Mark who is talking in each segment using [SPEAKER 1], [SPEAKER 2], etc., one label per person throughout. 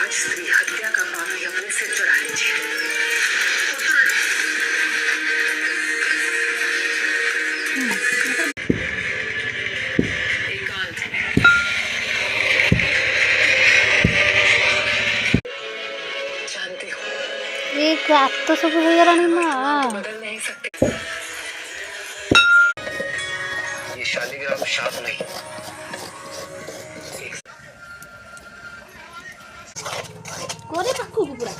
[SPEAKER 1] आज स्त्री हत्या का पाप ही अपने सिर चढ़ा लीजिए। एकांत जानते हो
[SPEAKER 2] एक रात तो सब हो गया माँ।
[SPEAKER 1] बदल नहीं सकते। ये शालिग्राम शाप नहीं।
[SPEAKER 2] कोरे पाखु पूरा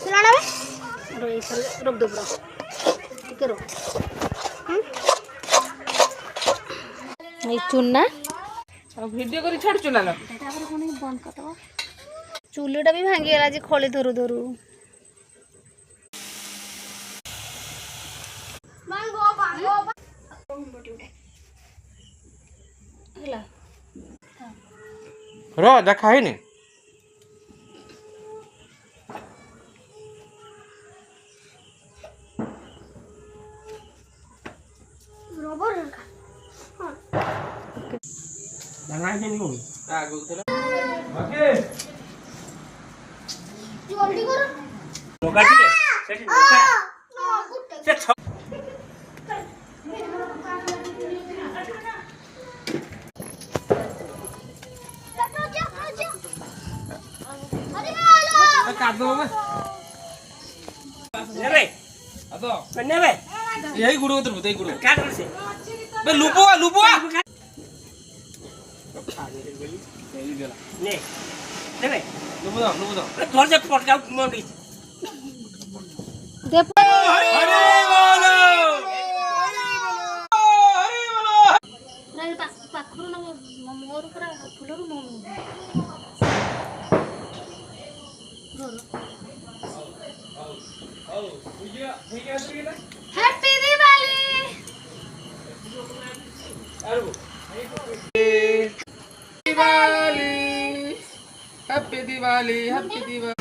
[SPEAKER 2] चलाना बे रो इस रुक दो ब्रो ठीक है रो ये चुनना
[SPEAKER 3] वीडियो करी छाड़ चुना ना
[SPEAKER 2] एटा पर कोनी बंद करतो चुलीटा भी भांगी गेला जे खली धरु धरु मांगो बांगो हला
[SPEAKER 3] रो देखा है नी
[SPEAKER 2] रबर का
[SPEAKER 3] दाना है नी आ गुतला ओके
[SPEAKER 2] जल्दी करो
[SPEAKER 3] लोका ठीक है सेठी लोका से छ काट दो मैं ले बे अब ने बे यही गुड़ो तो यही गुड़ो काट से बे लुबुआ लुबुआ ने ले बे लुबुआ तोर से पट जाओ मोड़ी
[SPEAKER 2] दे
[SPEAKER 3] हरे बोलो
[SPEAKER 2] नहीं पाखुर ना मोर पूरा फुलर मो happy Diwali
[SPEAKER 3] Diwali happy Diwali happy Diwali